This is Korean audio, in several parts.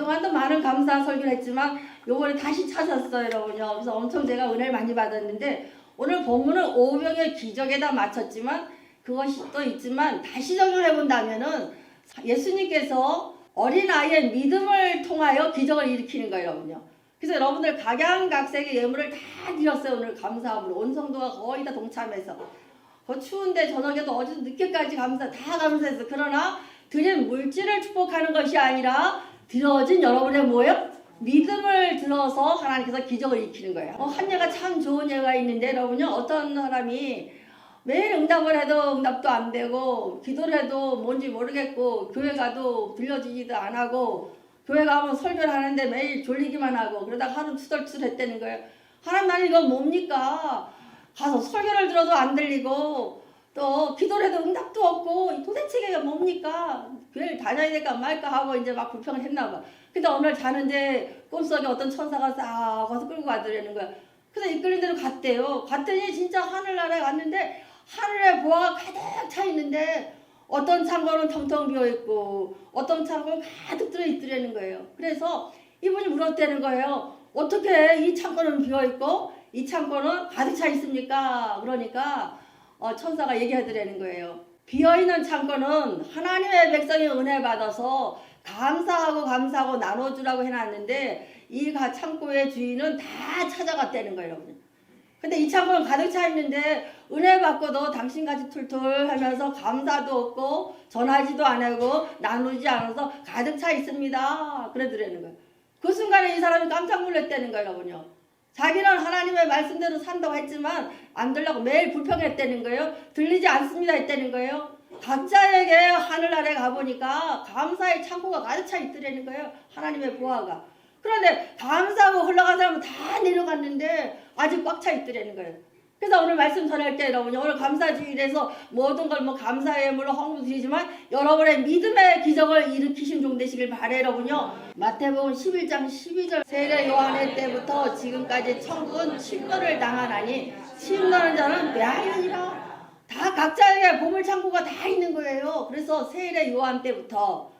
그동안도 많은 감사 설교를 했지만 요번에 다시 찾았어요, 여러분요. 그래서 엄청 제가 은혜를 많이 받았는데 오늘 본문은 오병의 기적에다 맞췄지만 그것이 또 있지만 다시 적용해 본다면은 예수님께서 어린아이의 믿음을 통하여 기적을 일으키는 거예요, 여러분요. 그래서 여러분들 각양각색의 예물을 다 드렸어요. 오늘 감사함으로 온 성도가 거의 다 동참해서 그 추운데 저녁에도 어제도 늦게까지 다 감사했어. 그러나 드린 물질을 축복하는 것이 아니라 드려진 여러분의 뭐예요? 믿음을 들어서 하나님께서 기적을 일으키는 거예요. 한 예가 참 좋은 예가 있는데 여러분요, 어떤 사람이 매일 응답을 해도 응답도 안 되고 기도를 해도 뭔지 모르겠고 교회 가도 들려주지도 안 하고 교회 가면 설교를 하는데 매일 졸리기만 하고 그러다가 하루 투덜투덜 했다는 거예요. 하나님, 나는 이거 뭡니까? 가서 설교를 들어도 안 들리고 또 기도를 해도 응답도 없고 도대체 이게 뭡니까? 교회를 다녀야 될까 말까 하고 이제 막 불평을 했나 봐. 근데 오늘 자는데 꿈속에 어떤 천사가 싹 와서 끌고 가더라는 거야. 그래서 이끌린 대로 갔대요. 갔더니 진짜 하늘나라에 갔는데 하늘에 보화가 가득 차 있는데 어떤 창고는 텅텅 비어 있고 어떤 창고는 가득 들어 있더라는 거예요. 그래서 이분이 물었다는 거예요. 어떻게 이 창고는 비어 있고 이 창고는 가득 차 있습니까? 그러니까 천사가 얘기하더라는 거예요. 비어있는 창고는 하나님의 백성이 은혜 받아서 감사하고 나눠주라고 해놨는데 이 창고의 주인은 다 찾아갔다는 거예요, 여러분. 근데 이 창고는 가득 차 있는데 은혜 받고도 당신같이 툴툴 하면서 감사도 없고 전하지도 안 하고 나누지 않아서 가득 차 있습니다. 그러더라는 거예요. 그 순간에 이 사람이 깜짝 놀랐다는 거예요, 여러분요. 자기는 하나님의 말씀대로 산다고 했지만 안 들려고 매일 불평했다는 거예요. 들리지 않습니다 했다는 거예요. 각자에게 하늘나라에 가보니까 감사의 창고가 가득 차 있더라는 거예요. 하나님의 보화가. 그런데 감사하고 흘러간 사람은 다 내려갔는데 아직 꽉 차 있더라는 거예요. 그래서 오늘 말씀 전할 때 여러분, 오늘 감사주일에서 모든 걸 감사의 예물로 헌금 드리지만 여러분의 믿음의 기적을 일으키신 종 되시길 바래 여러분요. 마태복음 11장 12절 세례 요한의 때부터 지금까지 천국은 침노를 당하나니 침노하는 자는 메아리니라. 다 각자에게 보물 창고가 다 있는 거예요. 그래서 세례 요한 때부터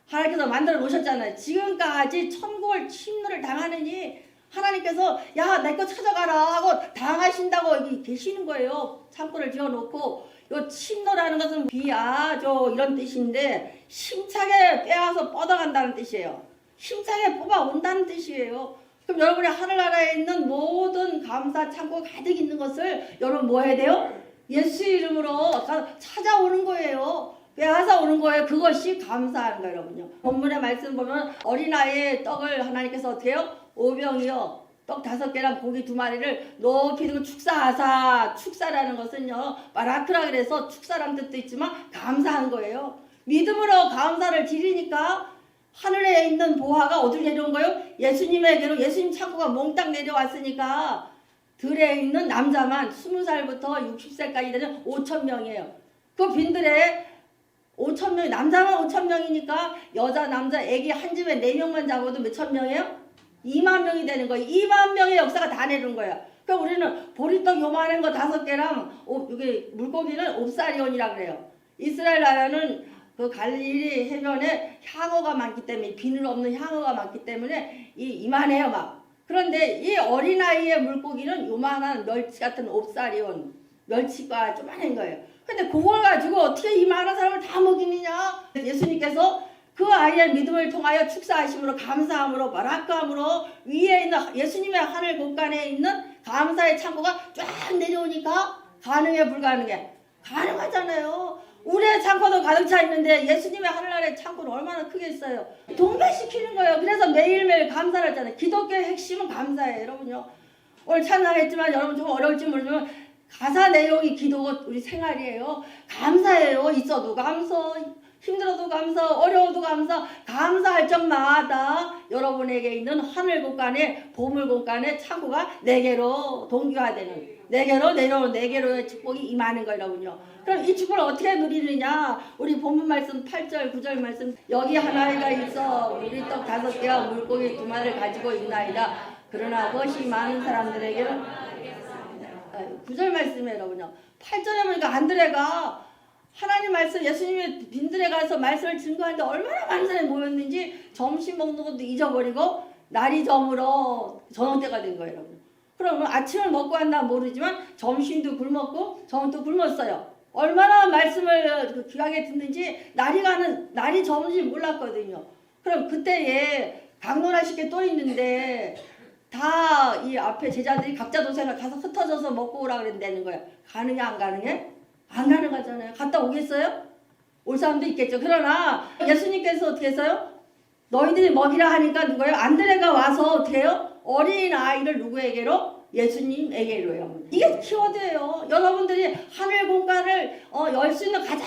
하나님께서 만들어 놓으셨잖아요. 지금까지 천국을 침노를 당하느니 하나님께서 야, 내 거 찾아가라 하고 당하신다고 여기 계시는 거예요. 창고를 지어놓고. 요 침노라는 것은 비아죠 이런 뜻인데 힘차게 빼앗아 뻗어간다는 뜻이에요. 힘차게 뽑아온다는 뜻이에요. 그럼 여러분이 하늘나라에 있는 모든 감사 창고가 가득 있는 것을 여러분 뭐 해야 돼요? 예수 이름으로 찾아오는 거예요. 빼앗아 오는 거예요. 그것이 감사하는 거예요, 여러분요. 본문의 말씀 보면 어린아이의 떡을 하나님께서 어떻게 해요? 오병이요. 떡 5개랑 고기 2마리를 높이 들고 축사하사. 축사라는 것은요, 바라크라 그래서 축사란 뜻도 있지만 감사한 거예요. 믿음으로 감사를 드리니까 하늘에 있는 보화가 어디로 내려온 거예요? 예수님에게로. 예수님 창고가 몽땅 내려왔으니까 들에 있는 남자만 20살부터 60살까지 되는 5,000명이에요. 그 빈들에 5,000명, 남자만 5,000명이니까 여자, 남자, 애기 한 집에 4명만 잡아도 몇천 명이에요? 2만 명이 되는 거예요. 2만 명의 역사가 다 내려온 거예요. 그러니까 우리는 보리떡 요만한 거 5개랑 여기 물고기는 옵사리온이라 그래요. 이스라엘 나라는 그 갈릴리 해변에 향어가 많기 때문에, 비늘 없는 향어가 많기 때문에 이만해요 막. 그런데 이 어린아이의 물고기는 요만한 멸치 같은 옵사리온, 멸치가 조만한 거예요. 근데 그걸 가지고 어떻게 이 많은 사람을 다 먹이느냐? 예수님께서 그 아이의 믿음을 통하여 축사하심으로 감사함으로 바라크함으로 위에 있는 예수님의 하늘 곳간에 있는 감사의 창고가 쫙 내려오니까 가능해 불가능해? 가능하잖아요. 우리의 창고도 가득 차 있는데 예수님의 하늘나라의 창고는 얼마나 크겠어요. 동배시키는 거예요. 그래서 매일매일 감사를 하잖아요. 기독교의 핵심은 감사예요, 여러분요. 오늘 찬양했지만 여러분 좀 어려울지 모르지만 가사 내용이 기도가 우리 생활이에요. 감사해요. 있어도 감사, 힘들어도 감사, 어려워도 감사, 감사할 적마다 여러분에게 있는 하늘 곳간에 보물 곳간에 창고가 4개로 동기화되는, 4개로 내려오는 4개로의 축복이 임하는 거예요, 여러분요. 그럼 이 축복을 어떻게 누리느냐? 우리 본문 말씀 8절 9절 말씀, 여기 하나이가 있어 우리 떡 5개와 물고기 2마리를 가지고 있나이다. 그러나 것이 많은 사람들에게는 9절 말씀이에요, 여러분요. 8절에 보니까 안드레가 하나님 말씀 예수님이 빈들에 가서 말씀을 증거하는데 얼마나 많은 사람이 모였는지 점심 먹는 것도 잊어버리고 날이 저물어 저녁 때가 된 거예요, 여러분. 그러면 아침을 먹고 왔나 모르지만 점심도 굶었고 저녁도 굶었어요. 얼마나 말씀을 귀하게 듣는지 날이 저물지 몰랐거든요. 그럼 그때에 강론하실 게 또 있는데 다 이 앞에 제자들이 각자 도생을 가서 흩어져서 먹고 오라 그랬다는 거예요. 가느냐 안 가느냐? 안 가능하잖아요. 갔다 오겠어요? 올 사람도 있겠죠. 그러나 예수님께서 어떻게 했어요? 너희들이 먹이라 하니까 누가요? 안드레가 와서 어떻게 해요? 어린 아이를 누구에게로? 예수님에게로요. 이게 키워드예요. 여러분들이 하늘 공간을 열 수 있는 가장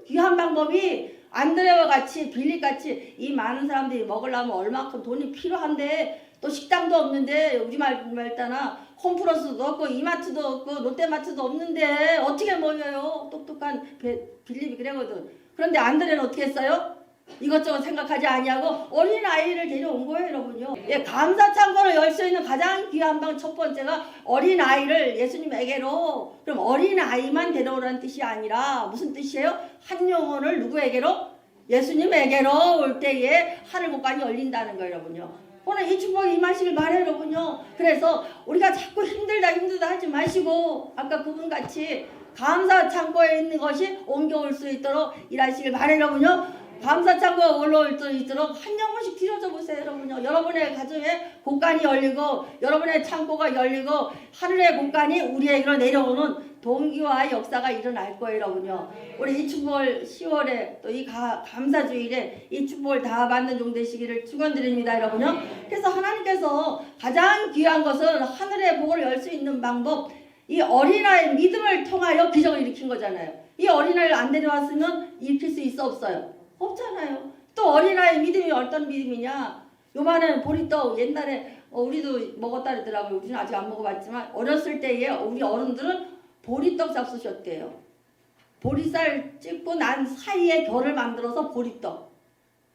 귀한 방법이 안드레와 같이 빌립같이 이 많은 사람들이 먹으려면 얼마큼 돈이 필요한데 또 식당도 없는데 우리 말따나 홈플러스도 없고 이마트도 없고 롯데마트도 없는데 어떻게 먹여요? 똑똑한 빌립이 그래거든. 그런데 안드레는 어떻게 했어요? 이것저것 생각하지 아니하고 어린아이를 데려온 거예요, 여러분요. 예, 감사 창고를 열 수 있는 가장 귀한 방 첫 번째가 어린아이를 예수님에게로. 그럼 어린아이만 데려오라는 뜻이 아니라 무슨 뜻이에요? 한 영혼을 누구에게로? 예수님에게로 올 때에 하늘 공간이 열린다는 거예요, 여러분요. 오늘 이 축복이 임하시길 바래요, 여러분요. 그래서 우리가 자꾸 힘들다 하지 마시고 아까 그분같이 감사 창고에 있는 것이 옮겨올 수 있도록 일하시길 바래요, 여러분요. 감사 창고가 올라올 수 있도록 한 영혼씩 드려줘 보세요, 여러분요. 여러분의 가정에 공간이 열리고 여러분의 창고가 열리고 하늘의 공간이 우리에게로 내려오는 동기와 역사가 일어날 거예요, 여러분요. 우리 이 축복을 10월에 또 이 감사주일에 이 축복을 다 받는 종 되시기를 축원드립니다, 여러분요. 그래서 하나님께서 가장 귀한 것은 하늘의 복을 열 수 있는 방법, 이 어린아이의 믿음을 통하여 기적을 일으킨 거잖아요. 이 어린아이를 안 데려왔으면 일으킬 수 있어 없어요? 없잖아요. 또 어린아이의 믿음이 어떤 믿음이냐? 요만한 보리떡 옛날에 우리도 먹었다 그러더라고요. 우리는 아직 안 먹어봤지만 어렸을 때에 우리 어른들은 보리떡 잡수셨대요. 보리쌀 찝고 난 사이에 결을 만들어서 보리떡.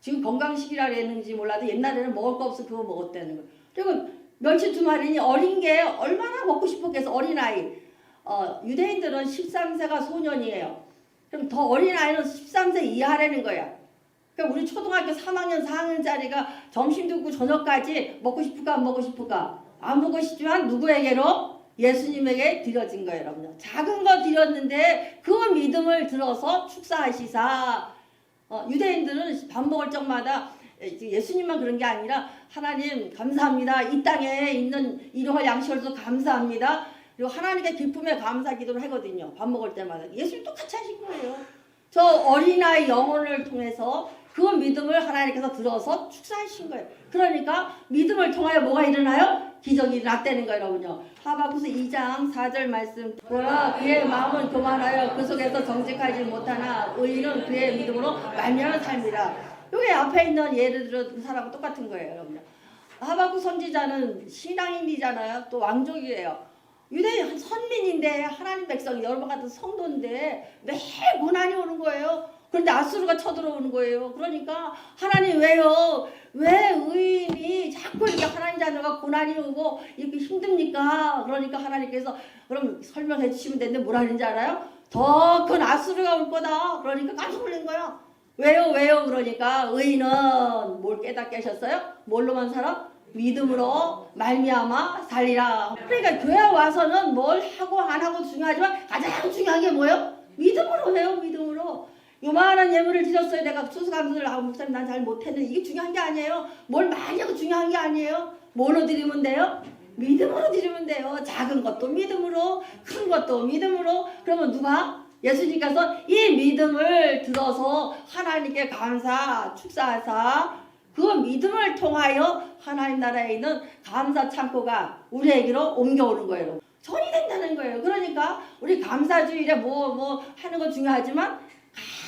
지금 건강식이라 그랬는지 몰라도 옛날에는 먹을 거 없어 그거 먹었다는 거예요. 그리고 멸치 2마리니 어린 게 얼마나 먹고 싶었겠어. 어린아이. 유대인들은 13세가 소년이에요. 그럼 더 어린아이는 13세 이하라는 거야. 그러니까 우리 초등학교 3학년 4학년짜리가 점심 듣고 저녁까지 먹고 싶을까 안 먹고 싶을까? 안 먹고 싶지만 누구에게로? 예수님에게 드려진 거예요, 여러분요. 작은 거 드렸는데 그 믿음을 들어서 축사하시사. 유대인들은 밥 먹을 적마다 예수님만 그런 게 아니라 하나님 감사합니다. 이 땅에 있는 일용할 양식을 줘 감사합니다. 그리고 하나님께 기쁨에 감사 기도를 하거든요. 밥 먹을 때마다. 예수님 똑같이 하신 거예요. 저 어린아이 영혼을 통해서 그 믿음을 하나님께서 들어서 축사하신 거예요. 그러니까 믿음을 통하여 뭐가 일어나요? 기적이 일어났다는 거예요, 여러분요. 하박국서 2장 4절 말씀. 그러나 그의 마음은 교만하여 그 속에서 정직하지 못하나 의인은 그의 믿음으로 말미암아 삶이라. 여기 앞에 있는 예를 들어 그 사람은 똑같은 거예요, 여러분요. 하박국 선지자는 신앙인이잖아요. 또 왕족이에요. 유대인 선민인데 하나님 백성 여러분 같은 성도인데 매일 고난이 오는 거예요. 그런데 아수르가 쳐들어오는 거예요. 그러니까 하나님 왜요? 왜 의인이 자꾸 이렇게 하나님 자녀가 고난이 오고 이렇게 힘듭니까? 그러니까 하나님께서 그럼 설명해 주시면 되는데 뭐라 그러는지 알아요? 더 큰 아수르가 올 거다. 그러니까 깜짝 놀란 거야. 왜요? 그러니까 의인은 뭘 깨닫게 하셨어요? 뭘로만 살아? 믿음으로 말미암아 살리라. 그러니까 교회 와서는 뭘 하고 안 하고 중요하지만 가장 중요한 게 뭐예요? 믿음으로 해요. 믿음으로. 요만한 예물을 드렸어요. 내가 추수감사를 하고 목사님 난 잘 못했는데 이게 중요한 게 아니에요. 뭘 많이 하고 중요한 게 아니에요. 뭘로 드리면 돼요? 믿음으로 드리면 돼요. 작은 것도 믿음으로, 큰 것도 믿음으로. 그러면 누가? 예수님께서 이 믿음을 들어서 하나님께 감사, 축사하사 그 믿음을 통하여 하나님 나라에 있는 감사 창고가 우리에게로 옮겨오는 거예요. 전이 된다는 거예요. 그러니까 우리 감사주일에 뭐 하는 건 중요하지만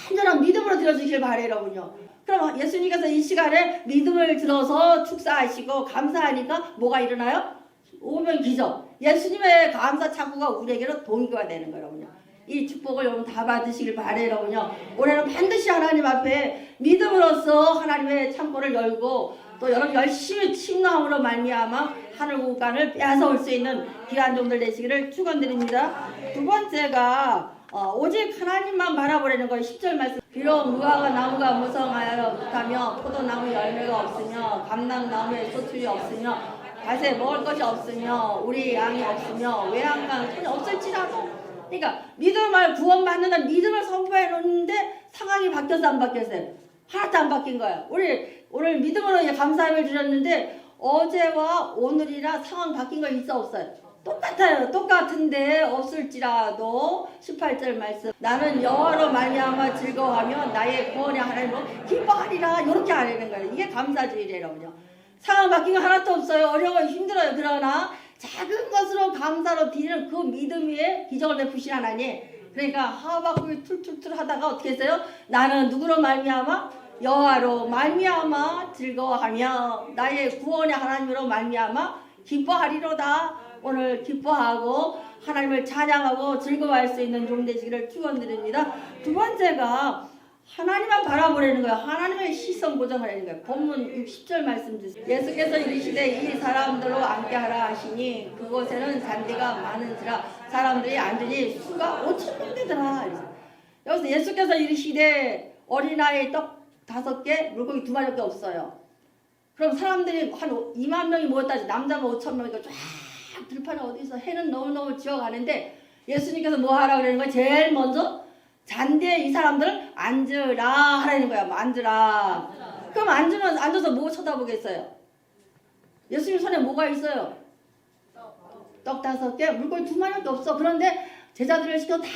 간절한 믿음으로 들어주길 바래요, 여러분요. 그럼 예수님께서 이 시간에 믿음을 들어서 축사하시고 감사하니까 뭐가 일어나요? 오면 기적. 예수님의 감사 창고가 우리에게로 동기가 되는 거예요, 여러분요. 이 축복을 여러분 다 받으시길 바래요, 여러분요. 올해는 반드시 하나님 앞에 믿음으로써 하나님의 창고를 열고 또 여러분 열심히 침노함으로 말미암아 하늘 공간을 빼앗아올 수 있는 귀한 종들 되시기를 축원드립니다. 두 번째가 오직 하나님만 바라보려는 거예요. 10절 말씀. 비록 무화과 나무가 무성하여 못하며 포도나무 열매가 없으며 감람나무에 소출이 없으며 밭에 먹을 것이 없으며 우리 양이 없으며 외양간 손이 없을지라도, 그러니까 믿음을 구원받는다 믿음을 선포해 놓는데 상황이 바뀌어서 안 바뀌었어요. 하나도 안 바뀐 거예요. 우리 오늘 믿음으로 감사함을 드렸는데 어제와 오늘이나 상황 바뀐 거 있어 없어요? 똑같아요. 똑같은데 없을지라도 18절 말씀. 나는 여호와로 말미암아 즐거워하며 나의 구원의 하나님으로 기뻐하리라. 이렇게 하려는 거예요. 이게 감사주의래요. 상황 바뀐 거 하나도 없어요. 어려워요. 힘들어요. 그러나 작은 것으로 감사로 드리는 그 믿음 위에 기적을 베푸신 하나님. 그러니까 하박국이 툴툴툴 하다가 어떻게 했어요? 나는 누구로 말미암아? 여호와로 말미암아 즐거워하며 나의 구원의 하나님으로 말미암아 기뻐하리로다. 오늘 기뻐하고 하나님을 찬양하고 즐거워할 수 있는 종 되시기를 축원드립니다. 두 번째가 하나님만 바라보려는 거예요. 하나님의 시선 고정하려는 거예요. 본문 60절 말씀 주세요. 예수께서 이르시되 이 사람들로 함께하라 하시니 그곳에는 잔디가 많은지라 사람들이 앉으니 수가 5,000명 되더라. 여기서 예수께서 이르시되 어린아이 떡 5개 물고기 2마리밖에 없어요. 그럼 사람들이 한 2만 명이 모였다지. 남자면 5,000명이니까 쫙 들판에 어디서 해는 너무너무 지어가는데 예수님께서 뭐 하라고 그러는 거예요? 제일 먼저 잔디에 이 사람들 앉으라 하라는 거야. 앉으라. 그럼 앉아서 뭐 쳐다보겠어요? 예수님 손에 뭐가 있어요? 떡 5개, 물고기 2마리밖에 없어. 그런데 제자들을 시켜 다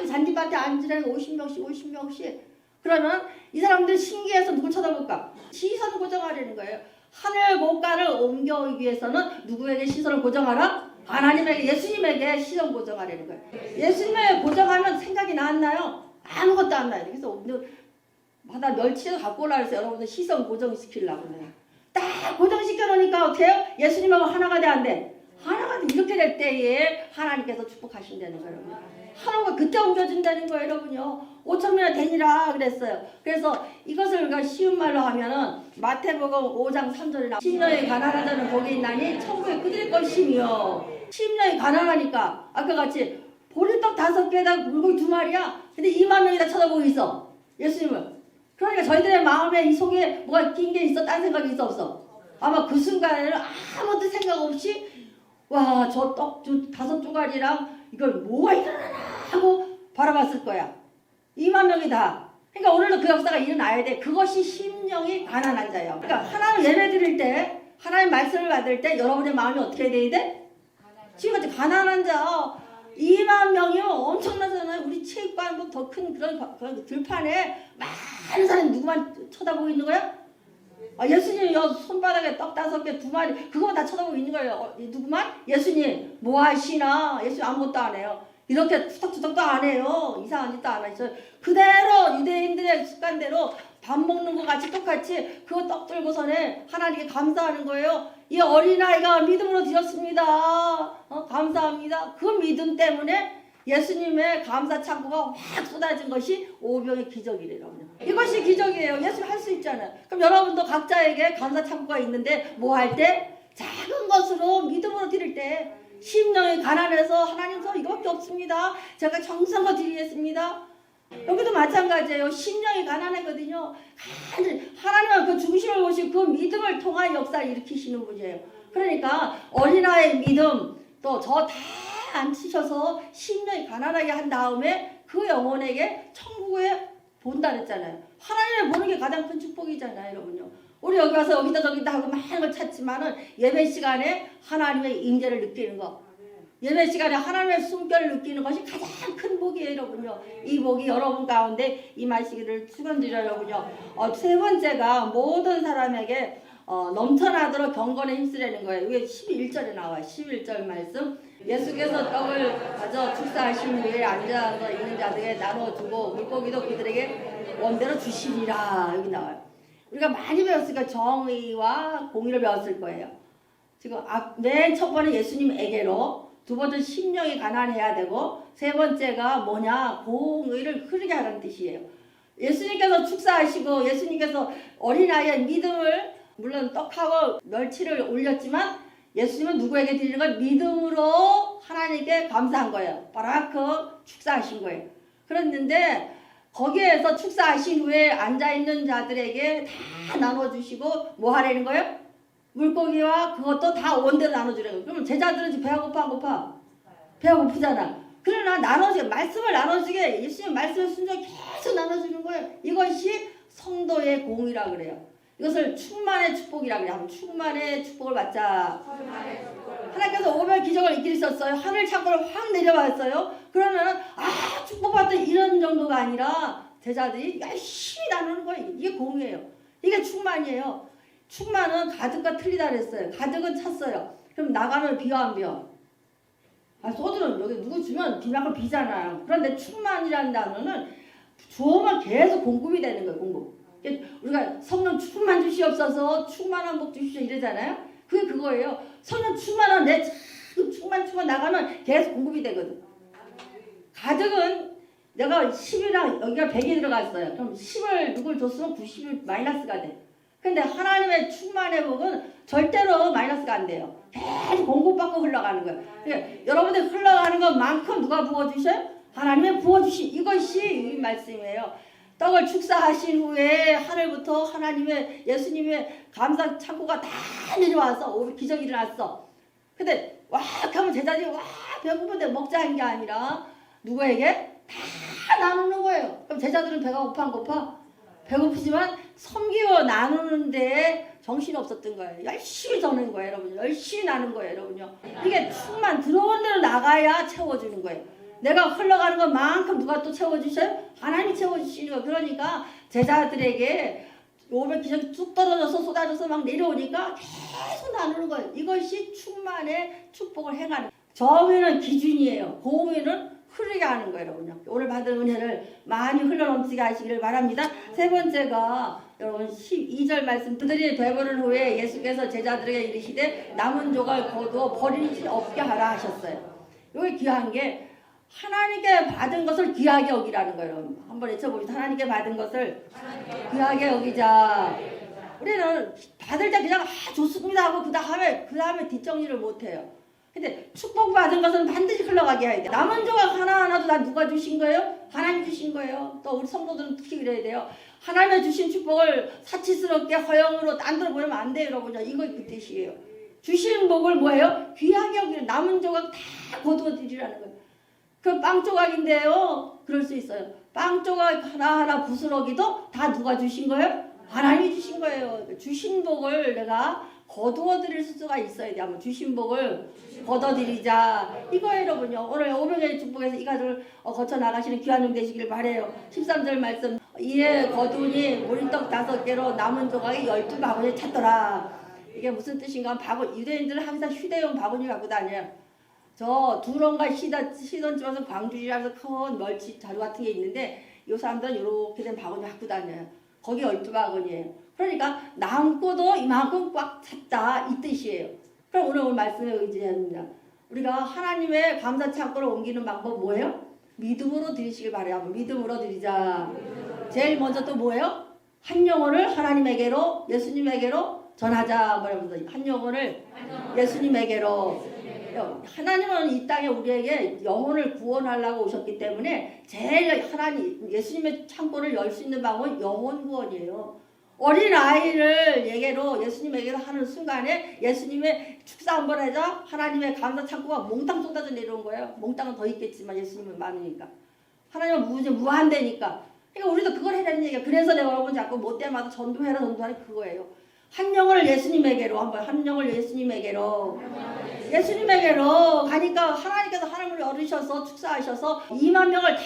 잔디밭에 앉으라는 50명씩. 그러면 이 사람들 신기해서 누굴 쳐다볼까? 시선 고정하려는 거예요. 하늘 곳간을 옮겨오기 위해서는 누구에게 시선을 고정하라? 하나님에게, 예수님에게 시선 고정하려는 거예요. 예수님에게 고정하면 생각이 나나요? 아무것도 안 나요. 그래서 바다 멸치를 갖고 오라 그래서 여러분들 시선 고정시키려고 그래요. 딱 고정시켜 놓으니까 어떻게 해요? 예수님하고 하나가 돼 안 돼? 하나가 돼. 이렇게 될 때에 하나님께서 축복하신다는 거예요. 하나가 그때 옮겨준다는 거예요, 여러분요. 5,000명이나 되니라 그랬어요. 그래서 이것을 우리가 쉬운 말로 하면은 마태복음 5장 3절에 심령이 가난한 자는 복이 있나니 천국에 그들의 것이며. 심령이 가난하니까 아까 같이 보리떡 5개에다 물고기 2마리야. 근데 2만 명이 다 쳐다보고 있어. 예수님을. 그러니까 저희들의 마음에 이 속에 뭐가 낀 게 있어? 딴 생각이 있어 없어? 아마 그 순간에는 아무것도 생각 없이 와, 저 떡 5조각이랑 이걸 뭐가 일어나나 하고 바라봤을 거야. 2만 명이 다. 그러니까 오늘도 그 역사가 일어나야 돼. 그것이 심령이 가난한 자예요. 그러니까 하나님 예배 드릴 때, 하나님 말씀을 받을 때 여러분의 마음이 어떻게 돼야 돼? 지금같이 가난한 자 2만 명이요. 엄청나잖아요. 우리 체육관보다 더 큰 그런 들판에 많은 사람이 누구만 쳐다보고 있는 거야? 예수님 손바닥에 떡 5개 2마리 그거 다 쳐다보고 있는 거예요. 누구만? 예수님 뭐 하시나? 예수님 아무것도 안 해요. 이렇게 투덕투덕도 안 해요. 이상한 짓도 안 하셔요. 그대로 유대인들의 습관대로 밥 먹는 것 같이 똑같이 그 떡 들고서는 하나님께 감사하는 거예요. 이 어린아이가 믿음으로 드렸습니다. 감사합니다. 그 믿음 때문에 예수님의 감사 창고가 확 쏟아진 것이 오병의 기적이래요. 이것이 기적이에요. 예수님 할 수 있잖아요. 그럼 여러분도 각자에게 감사 창고가 있는데 뭐 할 때? 작은 것으로 믿음으로 드릴 때 심령이 가난해서 하나님 저 이거밖에 없습니다. 제가 정성껏 드리겠습니다. 여기도 마찬가지예요. 심령이 가난하거든요. 하나님은 그 중심을 보시고 그 믿음을 통한 역사를 일으키시는 분이에요. 그러니까 어린아이의 믿음 또 저 다 앉히셔서 심령이 가난하게 한 다음에 그 영혼에게 천국에 본다 그랬잖아요. 하나님을 보는 게 가장 큰 축복이잖아요, 여러분요. 우리 여기 와서 여기다 저기다 하고 많은 걸 찾지만은 예배 시간에 하나님의 임재를 느끼는 거. 예배 시간에 하나님의 숨결을 느끼는 것이 가장 큰 복이에요, 여러분요. 이 복이 여러분 가운데 임하시기를 축원드려요, 여러분요. 세 번째가 모든 사람에게 넘쳐나도록 경건에 힘쓰려는 거예요. 이게 11절에 나와요. 11절 말씀. 예수께서 떡을 가져 축사하신 후에 앉아서 있는 자들에게 나눠주고 물고기도 그들에게 원대로 주시리라. 여기 나와요. 우리가 많이 배웠으니까 정의와 공의를 배웠을 거예요. 지금 맨 첫 번에 예수님에게로, 두 번째 심령이 가난해야 되고, 세 번째가 뭐냐? 공의를 흐르게 하는 뜻이에요. 예수님께서 축사하시고 예수님께서 어린아이의 믿음을, 물론 떡하고 멸치를 올렸지만 예수님은 누구에게 드리는 걸? 믿음으로 하나님께 감사한 거예요. 바라크 축사하신 거예요. 그랬는데 거기에서 축사하신 후에 앉아있는 자들에게 다 나눠주시고 뭐 하라는 거예요? 물고기와 그것도 다 원대로 나눠주라는 거예요. 그러면 제자들은 지금 배가 고파 안 고파? 배가 고프잖아. 그러나 나눠주게, 말씀을 나눠주게, 예수님 말씀을 순종히 계속 나눠주는 거예요. 이것이 성도의 공이라 그래요. 이것을 충만의 축복이라 그래요. 한번 충만의 축복을 받자. 하나님께서 오별 기적을 일으키셨어요. 하늘 창고를 확 내려왔어요. 그러면 축복받던 이런 정도가 아니라 제자들이 열심히 나누는 거예요. 이게 공이에요. 이게 충만이에요. 충만은 가득과 틀리다 그랬어요. 가득은 찼어요. 그럼 나가면 비와 안 비와? 소주는 여기 누구 주면 비만큼 비잖아요. 그런데 충만이라는 단어는 주어만 계속 공급이 되는 거예요. 공급. 우리가 성령 충만 주시옵소서, 충만한 복 주시오 이러잖아요. 그게 그거예요. 성령 충만한 내 충만 나가면 계속 공급이 되거든. 가득은 내가 10이랑 여기가 100이 들어갔어요. 그럼 10을 누굴 줬으면 90이 마이너스가 돼. 근데 하나님의 충만의 복은 절대로 마이너스가 안 돼요. 계속 공급받고 흘러가는 거예요. 그러니까 여러분들 흘러가는 것만큼 누가 부어주셔요? 하나님의 부어주신 이것이 이 말씀이에요. 떡을 축사하신 후에 하늘부터 하나님의 예수님의 감사 창고가 다 내려와서 기적이 일어났어. 근데 와 하면 제자들이 와 배고픈데 먹자 한 게 아니라 누구에게? 다 나누는 거예요. 그럼 제자들은 배가 고파 안 고파? 배고프지만 섬기고 나누는데 정신이 없었던 거예요. 열심히 저는 거예요, 여러분. 열심히 나눈 거예요, 여러분요. 이게 충만 들어온 대로 나가야 채워주는 거예요. 내가 흘러가는 것만큼 누가 또 채워주셔요? 하나님이 채워주시는 거예요. 그러니까 제자들에게 500기적이 쭉 떨어져서 쏟아져서 막 내려오니까 계속 나누는 거예요. 이것이 충만의 축복을 행하는. 정의는 기준이에요. 공의는 흐르게 하는 거예요, 여러분요. 오늘 받은 은혜를 많이 흘러넘치게 하시기를 바랍니다. 세 번째가 여러분 12절 말씀 그들이 되버린 후에 예수께서 제자들에게 이르시되 남은 조각 거두어 버리지 없게 하라 하셨어요. 여기 귀한 게 하나님께 받은 것을 귀하게 여기라는 거예요. 한번 외쳐봅시다. 하나님께 받은 것을 귀하게 여기자. 우리는 받을 때 그냥 좋습니다 하고 그 다음에 뒷정리를 못해요. 근데 축복받은 것은 반드시 흘러가게 해야 돼. 남은 조각 하나하나도 다 누가 주신 거예요? 하나님 주신 거예요. 또 우리 성도들은 특히 그래야 돼요. 하나님의 주신 축복을 사치스럽게 허영으로 딴 데로 보내면 안 돼요, 여러분. 이거 그 뜻이에요. 주신 복을 뭐예요? 귀하게 여기는 남은 조각 다 거두어 드리라는 거예요. 그 빵 조각인데요. 그럴 수 있어요. 빵 조각 하나하나 부스러기도 다 누가 주신 거예요? 하나님이 주신 거예요. 주신 복을 내가 거두어 드릴 수가 있어야 돼. 한번 주신 복을 거둬 드리자. 이거예요, 여러분요. 오늘 500의 축복에서 이 가족을 거쳐 나가시는 귀한 종 되시길 바래요. 13절 말씀. 이에 거두니 우린떡 5개로 남은 조각이 12바구니에 찼더라. 이게 무슨 뜻인가 하면 유대인들은 항상 휴대용 바구니 갖고 다녀요. 저 두런과 시던 집에서 광주리라서 큰 멸치 자루 같은 게 있는데 이 사람들은 이렇게 된 바구니 갖고 다녀요. 거기 12바구니예요. 그러니까 남고도 이만큼 꽉 찼다 이 뜻이에요. 그럼 오늘 말씀에 의지합니다. 우리가 하나님의 감사 창고를 옮기는 방법 뭐예요? 믿음으로 드리시길 바라요. 믿음으로 드리자. 제일 먼저 또 뭐예요? 한 영혼을 하나님에게로 예수님에게로 전하자. 뭐라면서 한 영혼을 예수님에게로. 하나님은 이 땅에 우리에게 영혼을 구원하려고 오셨기 때문에 제일 하나님 예수님의 창고를 열 수 있는 방법은 영혼 구원이에요. 어린 아이를 예수님에게로 하는 순간에 예수님의 축사 한번 하자 하나님의 감사 창고가 몽땅 쏟아져 내려온 거예요. 몽땅은 더 있겠지만 예수님은 많으니까. 하나님은 무한대니까. 그러니까 우리도 그걸 해라는 얘기야. 그래서 내가 여러분 자꾸 못 때마다 전도해라 그거예요. 한 영을 예수님에게로 한 영을 예수님에게로 가니까 하나님께서 하나님을 열으셔서 축사하셔서 2만 명을 다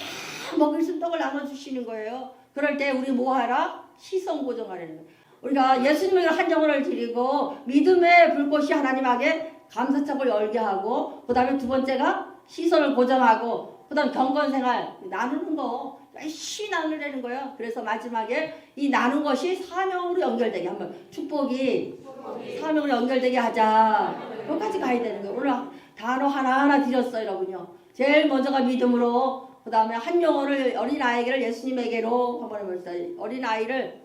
먹일 수 있는 떡을 나눠주시는 거예요. 그럴 때 우리 뭐 하라? 시선 고정하라는 거예요. 우리가 예수님에게 한 영혼을 드리고 믿음의 불꽃이 하나님에게 감사창을 열게 하고 그 다음에 두 번째가 시선을 고정하고 그 다음 경건생활 나누는 거 열심히 나누려는 거예요. 그래서 마지막에 이 나눈 것이 사명으로 연결되게 한번 축복이 사명으로 연결되게 하자. 여기까지 가야 되는 거예요. 오늘 단어 하나하나 드렸어요, 여러분요. 제일 먼저가 믿음으로 그 다음에 한 영혼을 어린아이를 예수님에게로 한번 해봅시다. 어린아이를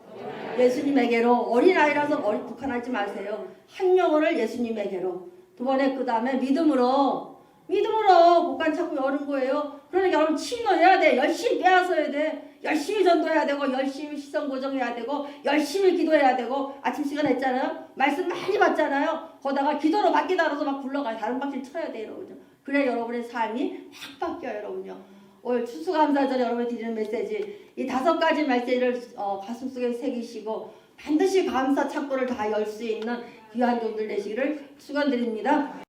예수님에게로 어린아이라서 국한하지 마세요. 한 영혼을 예수님에게로 두 번에 그 다음에 믿음으로 믿음으로 복간 찾고 여는 거예요. 그러니까 여러분 침노해야 돼. 열심히 빼앗아야 돼. 열심히 전도해야 되고 열심히 시선 고정해야 되고 열심히 기도해야 되고 아침 시간 했잖아요. 말씀 많이 받잖아요. 거다가 기도로 받기 달아서 막 굴러가요. 다른 박질 쳐야 돼요, 여러분요. 그래 여러분의 삶이 확 바뀌어요, 여러분요. 오늘 추수감사절 여러분 드리는 메시지 이 5가지 메시지를 가슴속에 새기시고 반드시 감사 창고를 다 열 수 있는 귀한 종들 되시기를 축원드립니다.